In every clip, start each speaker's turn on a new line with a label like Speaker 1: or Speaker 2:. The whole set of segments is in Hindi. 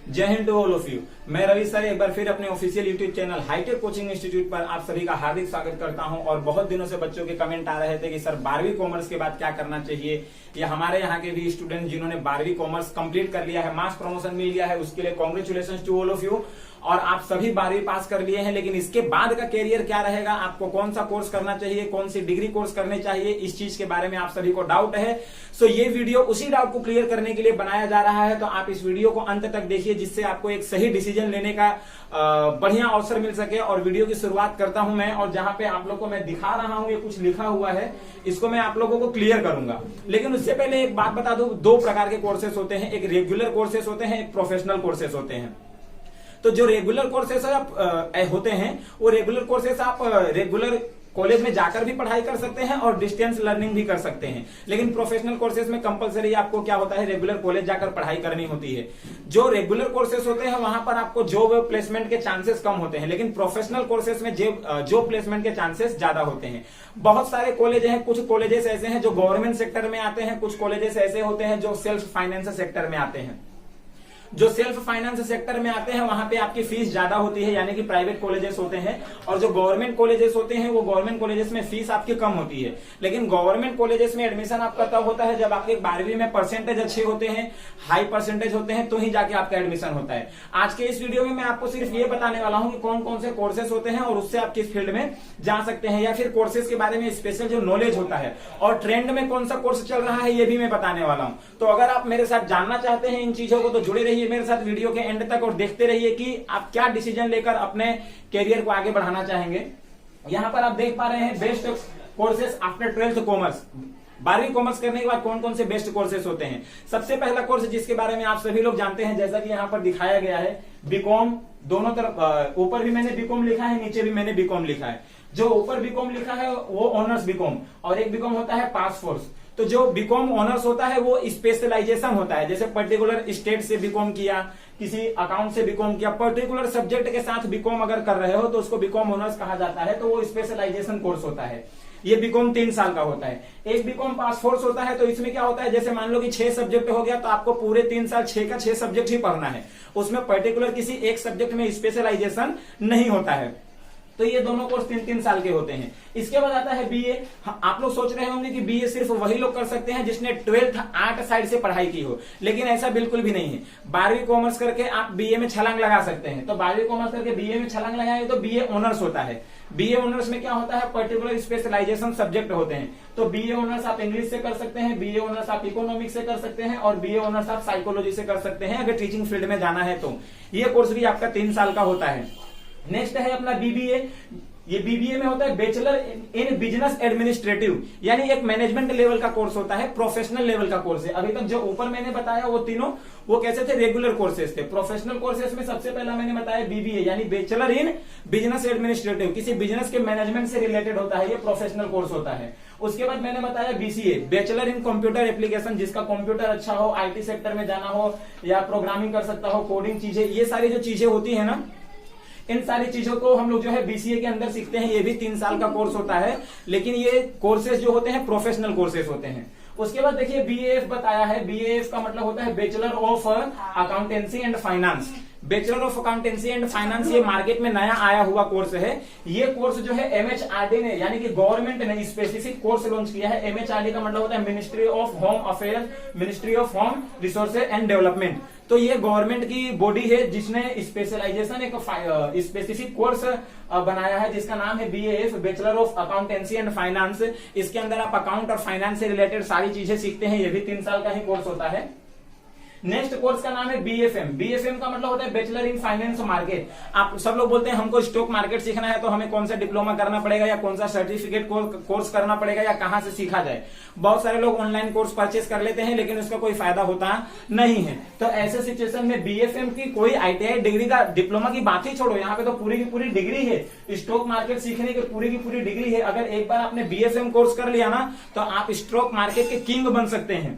Speaker 1: जय Hind to all of you. मैं रवि सर एक बार फिर अपने official YouTube channel hitech coaching institute पर आप सभी का हार्दिक स्वागत करता हूं। और बहुत दिनों से बच्चों के कमेंट आ रहे थे कि सर 12वीं कॉमर्स के बाद क्या करना चाहिए, या हमारे यहाँ के भी स्टूडेंट जिन्होंने 12वीं कॉमर्स कंप्लीट कर लिया है, मास प्रमोशन मिल गया है, उसके लिए congratulation to all of you. और आप सभी 12वीं पास कर लिए हैं, लेकिन इसके बाद का कैरियर क्या रहेगा, आपको कौन सा कोर्स करना चाहिए, कौन सी डिग्री कोर्स करने चाहिए, इस चीज के बारे में आप सभी को डाउट है। सो ये वीडियो उसी डाउट को क्लियर करने के लिए बनाया जा रहा है। तो आप इस वीडियो को अंत तक देखिए, जिससे आपको एक सही डिसीजन लेने का बढ़िया अवसर मिल सके। और वीडियो की शुरुआत करता हूं मैं, और जहां पे आप लोग को मैं दिखा रहा हूं, ये कुछ लिखा हुआ है, इसको मैं आप लोगों को क्लियर करूंगा। लेकिन उससे पहले एक बात बता दूं, दो प्रकार के कोर्सेस होते हैं, एक रेगुलर कोर्सेस होते हैं, एक प्रोफेशनल कोर्सेस होते हैं। तो जो रेगुलर कोर्सेस होते हैं, वो रेगुलर कोर्सेस आप रेगुलर कॉलेज में जाकर भी पढ़ाई कर सकते हैं और डिस्टेंस लर्निंग भी कर सकते हैं। लेकिन प्रोफेशनल कोर्सेज में कंपलसरी आपको क्या होता है, रेगुलर कॉलेज जाकर पढ़ाई करनी होती है। जो रेगुलर कोर्सेज होते हैं वहां पर आपको जॉब प्लेसमेंट के चांसेस कम होते हैं, लेकिन प्रोफेशनल कोर्सेज में जॉब प्लेसमेंट के चांसेस ज्यादा होते हैं। बहुत सारे कॉलेज हैं, कुछ कॉलेजेस ऐसे हैं जो गवर्नमेंट सेक्टर में आते हैं, कुछ कॉलेजेस ऐसे होते हैं जो सेल्फ फाइनेंस सेक्टर में आते हैं। जो सेल्फ फाइनेंस सेक्टर में आते हैं वहां पे आपकी फीस ज्यादा होती है, यानी कि प्राइवेट कॉलेजेस होते हैं। और जो गवर्नमेंट कॉलेजेस होते हैं, वो गवर्नमेंट कॉलेजेस में फीस आपकी कम होती है। लेकिन गवर्नमेंट कॉलेजेस में एडमिशन आपका तब होता है जब आपके 12वीं में परसेंटेज अच्छे होते हैं, हाई परसेंटेज होते हैं, तो ही जाके आपका एडमिशन होता है। आज के इस वीडियो में मैं आपको सिर्फ ये बताने वाला हूं कि कौन कौन से कोर्सेज होते हैं और उससे आप किस फील्ड में जा सकते हैं, या फिर कोर्सेज के बारे में स्पेशल जो नॉलेज होता है और ट्रेंड में कौन सा कोर्स चल रहा है, ये भी मैं बताने वाला हूं। तो अगर आप मेरे साथ जानना चाहते हैं इन चीजों को, तो जुड़े रहिए मेरे साथ वीडियो एंड तक और देखते रहिए कि आप क्या डिसीजन लेकर अपने कैरियर को आगे बढ़ाना चाहेंगे। यहां पर आप देख पा रहे हैं best courses after 12th commerce. 12वीं कॉमर्स करने के बाद कौन कौन से बेस्ट कोर्सेज होते हैं। सबसे पहला कोर्स जिसके बारे में आप सभी लोग जानते हैं, जैसा कि यहां पर दिखाया गया है, बीकॉम। दोनों तरफ ऊपर भी मैंने बीकॉम लिखा है, नीचे भी मैंने बीकॉम लिखा है। जो ऊपर बीकॉम लिखा है वो ऑनर्स बीकॉम, और एक बीकॉम होता है पास कोर्स। तो जो बीकॉम ऑनर्स होता है वो स्पेशलाइजेशन होता है, जैसे पर्टिकुलर स्टेट से बीकॉम किया, किसी अकाउंट से बीकॉम किया, पर्टिकुलर सब्जेक्ट के साथ बीकॉम अगर कर रहे हो तो उसको बीकॉम ऑनर्स कहा जाता है। तो वो स्पेशलाइजेशन कोर्स होता है। ये बीकॉम 3 साल का होता है। एक बीकॉम पास कोर्स होता है, तो इसमें क्या होता है, जैसे मान लो कि 6 सब्जेक्ट हो गया, तो आपको पूरे 3 साल 6 का 6 सब्जेक्ट ही पढ़ना है। उसमें पर्टिकुलर किसी एक सब्जेक्ट में स्पेशलाइजेशन नहीं होता है। तो ये दोनों कोर्स 3-3 साल के होते हैं। इसके बाद आता है बीए। आप लोग सोच रहे होंगे कि बीए सिर्फ वही लोग कर सकते हैं जिसने 12th आर्ट साइड से पढ़ाई की हो, लेकिन ऐसा बिल्कुल भी नहीं है। 12वीं कॉमर्स करके आप बीए में छलांग लगा सकते हैं। तो 12वीं कॉमर्स करके बीए में छलांग लगाए तो बीए ऑनर्स होता है। बीए ऑनर्स में क्या होता है, पर्टिकुलर स्पेशलाइजेशन सब्जेक्ट होते हैं। तो बीए ऑनर्स आप इंग्लिश से कर सकते हैं, बीए ऑनर्स आप इकोनॉमिक्स से कर सकते हैं, और बीए ऑनर्स आप साइकोलॉजी से कर सकते हैं अगर टीचिंग फील्ड में जाना है तो। ये कोर्स भी आपका 3 साल का होता है। नेक्स्ट है अपना बीबीए। ये बीबीए में होता है बैचलर इन बिजनेस एडमिनिस्ट्रेटिव, यानी एक मैनेजमेंट लेवल का कोर्स होता है, प्रोफेशनल लेवल का कोर्स है। अभी तक जो ऊपर मैंने बताया वो तीनों वो कैसे थे, रेगुलर कोर्सेज थे। प्रोफेशनल कोर्सेज में सबसे पहला मैंने बताया बीबीए, यानी बैचलर इन बिजनेस एडमिनिस्ट्रेटिव, किसी बिजनेस के मैनेजमेंट से रिलेटेड होता है, ये प्रोफेशनल कोर्स होता है। उसके बाद मैंने बताया BCA, bachelor in computer application, जिसका कंप्यूटर अच्छा हो, आईटी सेक्टर में जाना हो, या प्रोग्रामिंग कर सकता हो, कोडिंग चीजें, ये सारी जो चीजें होती है ना, इन सारी चीजों को हम लोग जो है बीसीए के अंदर सीखते हैं। ये भी 3 साल का कोर्स होता है, लेकिन ये कोर्सेज जो होते हैं प्रोफेशनल कोर्सेज होते हैं। उसके बाद देखिए बीएएफ बताया है। बीएएफ का मतलब होता है bachelor of accountancy and finance. Bachelor of accountancy and finance ये मार्केट में नया आया हुआ कोर्स है। ये कोर्स जो है एमएचआरडी ने, यानी कि गवर्नमेंट ने स्पेसिफिक कोर्स लॉन्च किया है। एमएचआरडी का मतलब होता है ministry of home affairs, ministry of home resources and development. तो ये गवर्नमेंट की बॉडी है जिसने स्पेशलाइजेशन एक स्पेसिफिक कोर्स बनाया है, जिसका नाम है BAF, bachelor of accountancy and finance. इसके अंदर आप अकाउंट और फाइनेंस से रिलेटेड सारी चीजें सीखते हैं। ये भी 3 साल का ही कोर्स होता है। नेक्स्ट कोर्स का नाम है बीएफएम। बीएफएम का मतलब होता है बैचलर इन फाइनेंस मार्केट। आप सब लोग बोलते हैं हमको स्टॉक मार्केट सीखना है, तो हमें कौन सा डिप्लोमा करना पड़ेगा, या कौन सा सर्टिफिकेट कोर्स करना पड़ेगा, या कहां से सीखा जाए। बहुत सारे लोग ऑनलाइन कोर्स परचेस कर लेते हैं, लेकिन उसका कोई फायदा होता नहीं है। तो ऐसे सिचुएशन में बीएफएम की कोई आईटीआई डिग्री का, डिप्लोमा की बात ही छोड़ो, यहाँ पे तो पूरी की पूरी डिग्री है। स्टॉक मार्केट सीखने की पूरी डिग्री है। अगर एक बार आपने बीएफएम कोर्स कर लिया ना, तो आप स्टॉक मार्केट के किंग बन सकते हैं।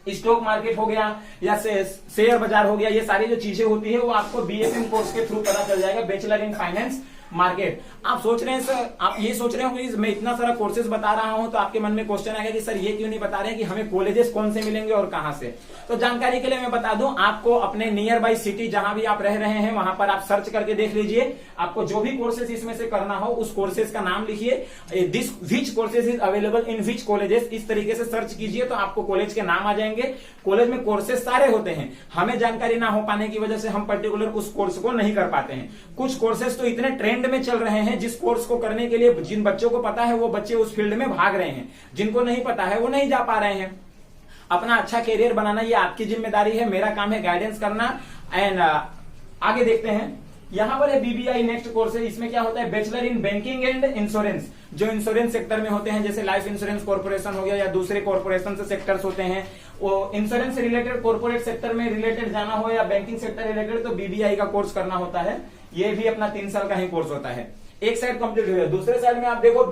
Speaker 1: स्टॉक मार्केट हो गया या शेयर बाजार हो गया, ये सारी जो चीजें होती है वो आपको बीएफएम कोर्स के थ्रू पता चल जाएगा, बैचलर इन फाइनेंस मार्केट। आप सोच रहे हैं सर, आप ये सोच रहे हो कि मैं इतना सारा कोर्सेज बता रहा हूं तो आपके मन में क्वेश्चन आएगा कि सर ये क्यों नहीं बता रहे हैं कि हमें कॉलेजेस कौन से मिलेंगे और कहां से। तो जानकारी के लिए मैं बता दूं, आपको अपने नियर बाई सिटी जहां भी आप रह रहे हैं वहां पर आप सर्च करके देख लीजिए। आपको जो भी कोर्सेज इसमें से करना हो उस कोर्सेज का नाम लिखिए, this which courses is available in which colleges, इस तरीके से सर्च कीजिए तो आपको कॉलेज के नाम आ जाएंगे। कॉलेज में कोर्सेज सारे होते हैं, हमें जानकारी ना हो पाने की वजह से हम पर्टिकुलर उस कोर्स को नहीं कर पाते हैं। कुछ कोर्सेज तो इतने ट्रेंड में चल रहे हैं, जिस कोर्स को करने के लिए जिन बच्चों को पता है वो बच्चे उस फील्ड में भाग रहे हैं, जिनको नहीं पता है वो नहीं जा पा रहे हैं। अपना अच्छा कैरियर बनाना ये आपकी जिम्मेदारी है, मेरा काम है गाइडेंस करना। एंड आगे देखते हैं, यहां पर है बीबीआई नेक्स्ट कोर्स है। इसमें क्या होता है, bachelor in banking and insurance, जो इंश्योरेंस सेक्टर में होते हैं जैसे लाइफ इंश्योरेंस कॉर्पोरेशन हो गया या दूसरे कॉर्पोरेशन से सेक्टर्स होते हैं, वो इंश्योरेंस से रिलेटेड कॉर्पोरेट सेक्टर में रिलेटेड जाना हो या बैंकिंग सेक्टर रिलेटेड तो बीबीआई का कोर्स करना होता है। ये भी अपना 3 साल का ही कोर्स होता है। एक साइड कंप्लीट हो गया, दूसरे साइड में आप देखो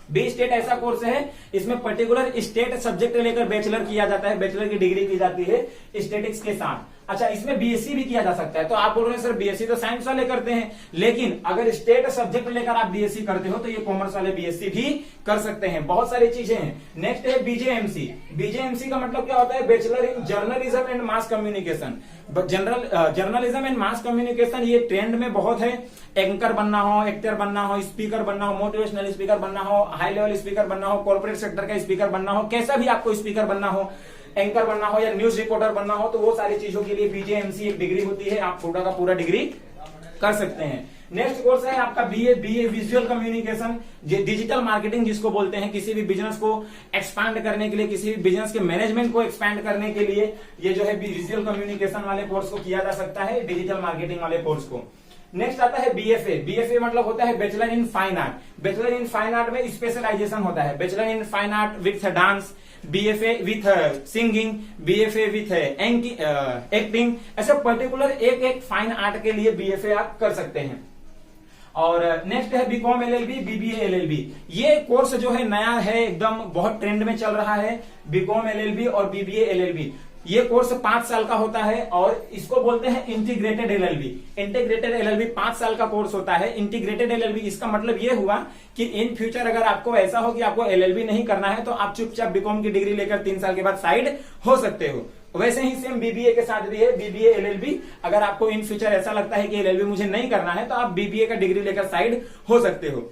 Speaker 1: बी स्टेट ऐसा कोर्स है, इसमें पर्टिकुलर स्टेट सब्जेक्ट लेकर बैचलर किया जाता है, बैचलर की डिग्री की जाती है स्टेटिक्स के साथ। अच्छा, इसमें बीएससी भी किया जा सकता है। तो आप बोल रहे हैं सर बीएससी तो साइंस वाले करते हैं, लेकिन अगर स्टेट सब्जेक्ट लेकर आप बीएससी करते हो तो ये कॉमर्स वाले बीएससी भी कर सकते हैं। बहुत सारी चीजें हैं। नेक्स्ट है बीजेएमसी। बीजेएमसी का मतलब क्या होता है, bachelor in journalism and mass communication. Journalism and mass communication ये ट्रेंड में बहुत है। एंकर बनना हो, एक्टर बनना हो, स्पीकर बनना हो, मोटिवेशनल स्पीकर बनना हो, हाई लेवल स्पीकर बनना हो, कॉर्पोरेट सेक्टर का स्पीकर बनना हो, कैसा भी आपको स्पीकर बनना हो, एंकर बनना हो या न्यूज रिपोर्टर बनना हो, तो वो सारी चीजों के लिए बीजेएमसी एक डिग्री होती है, आप पूरा का पूरा डिग्री कर सकते हैं। नेक्स्ट कोर्स है आपका BA visual communication, digital marketing जिसको बोलते हैं। किसी भी बिजनेस को एक्सपैंड करने के लिए, किसी भी बिजनेस के मैनेजमेंट को एक्सपैंड करने के लिए ये जो है विजुअल कम्युनिकेशन वाले कोर्स को किया जा सकता है, डिजिटल मार्केटिंग वाले कोर्स को। नेक्स्ट आता है बीएफए। बीएफए मतलब होता है bachelor in fine art. Bachelor in fine art में स्पेशलाइजेशन होता है, bachelor in fine art with dance, BFA with singing, BFA with acting, ऐसे पर्टिकुलर एक फाइन आर्ट के लिए बीएफए आप कर सकते हैं। और नेक्स्ट है बीकॉम एलएलबी, बीबीए एलएलबी। ये कोर्स जो है नया है, एकदम बहुत ट्रेंड में चल रहा है, बीकॉम एलएलबी और बीबीए एलएलबी। ये कोर्स 5 साल का होता है और इसको बोलते हैं इंटीग्रेटेड एलएलबी। इंटीग्रेटेड एलएलबी 5 साल का कोर्स होता है। इंटीग्रेटेड एलएलबी इसका मतलब ये हुआ कि इन फ्यूचर अगर आपको ऐसा हो कि आपको एलएलबी नहीं करना है तो आप चुपचाप बीकॉम की डिग्री लेकर 3 साल के बाद साइड हो सकते हो। वैसे ही सेम बीबीए के साथ भी है, बीबीए एलएलबी। अगर आपको इन फ्यूचर ऐसा लगता है कि एलएलबी मुझे नहीं करना है तो आप बीबीए का डिग्री लेकर साइड हो सकते हो,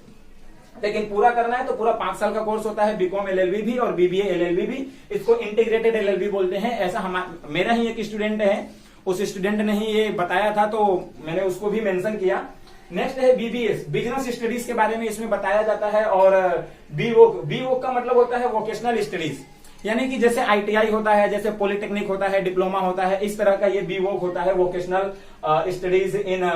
Speaker 1: लेकिन पूरा करना है तो पूरा 5 साल का कोर्स होता है। बीकॉम एलएलबी भी और बीबीए एलएलबी भी, इसको इंटीग्रेटेड एलएलबी बोलते हैं। ऐसा मेरा ही एक स्टूडेंट है, उस स्टूडेंट ने ही ये बताया था तो मैंने उसको भी मेंशन किया। नेक्स्ट है बीबीएस, बिजनेस स्टडीज के बारे में इसमें बताया जाता है। और बीवोक का मतलब होता है वोकेशनल स्टडीज, यानी कि जैसे आईटीआई होता है, जैसे पॉलिटेक्निक होता है, डिप्लोमा होता है, इस तरह का ये बीवोक होता है, vocational studies in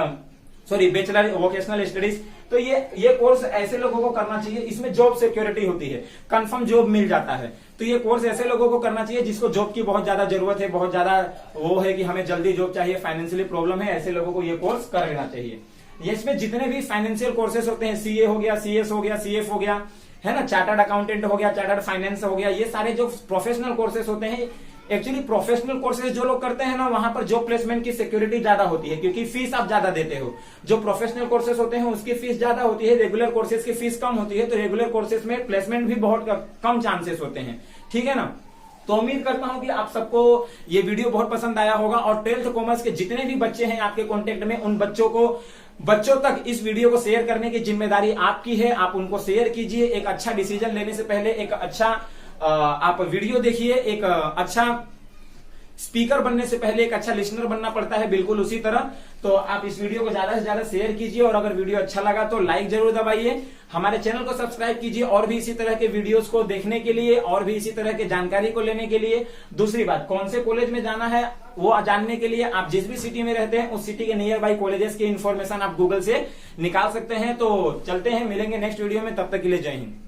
Speaker 1: bachelor vocational studies. तो ये कोर्स ऐसे लोगों को करना चाहिए, इसमें जॉब सिक्योरिटी होती है, कंफर्म जॉब मिल जाता है। तो ये कोर्स ऐसे लोगों को करना चाहिए जिसको जॉब की बहुत ज्यादा जरूरत है, बहुत ज्यादा वो है कि हमें जल्दी जॉब चाहिए, फाइनेंशियली प्रॉब्लम है, ऐसे लोगों को ये कोर्स कर लेना चाहिए। इसमें जितने भी फाइनेंशियल कोर्सेज होते हैं, सीए हो गया, सीएस हो गया, सीएफ हो गया, है ना, चार्टर्ड अकाउंटेंट हो गया, चार्टर्ड फाइनेंस हो गया, ये सारे जो प्रोफेशनल कोर्सेज होते हैं, एक्चुअली प्रोफेशनल कोर्सेज जो लोग करते हैं ना, वहां पर जॉब प्लेसमेंट की सिक्योरिटी ज्यादा होती है क्योंकि फीस आप ज्यादा देते हो। जो प्रोफेशनल कोर्सेज होते हैं उसकी फीस ज्यादा होती है, रेगुलर कोर्सेज की फीस कम होती है, तो रेगुलर कोर्सेज में प्लेसमेंट भी बहुत कम चांसेस होते हैं। ठीक है ना। तो उम्मीद करता हूं कि आप सबको ये वीडियो बहुत पसंद आया होगा और 12th कॉमर्स के जितने भी बच्चे हैं आपके कॉन्टेक्ट में, उन बच्चों तक इस वीडियो को शेयर करने की जिम्मेदारी आपकी है। आप उनको शेयर कीजिए। एक अच्छा डिसीजन लेने से पहले एक अच्छा आप वीडियो देखिए। एक अच्छा स्पीकर बनने से पहले एक अच्छा लिसनर बनना पड़ता है, बिल्कुल उसी तरह। तो आप इस वीडियो को ज्यादा से ज्यादा शेयर कीजिए और अगर वीडियो अच्छा लगा तो लाइक जरूर दबाइए। हमारे चैनल को सब्सक्राइब कीजिए और भी इसी तरह के वीडियोस को देखने के लिए और भी इसी तरह की जानकारी को लेने के लिए। दूसरी बात, कौन से कॉलेज में जाना है वो जानने के लिए आप जिस भी सिटी में रहते हैं उस सिटी के नियर बाई कॉलेजेस की इन्फॉर्मेशन आप गूगल से निकाल सकते हैं। तो चलते हैं, मिलेंगे नेक्स्ट वीडियो में, तब तक के लिए जय हिंद।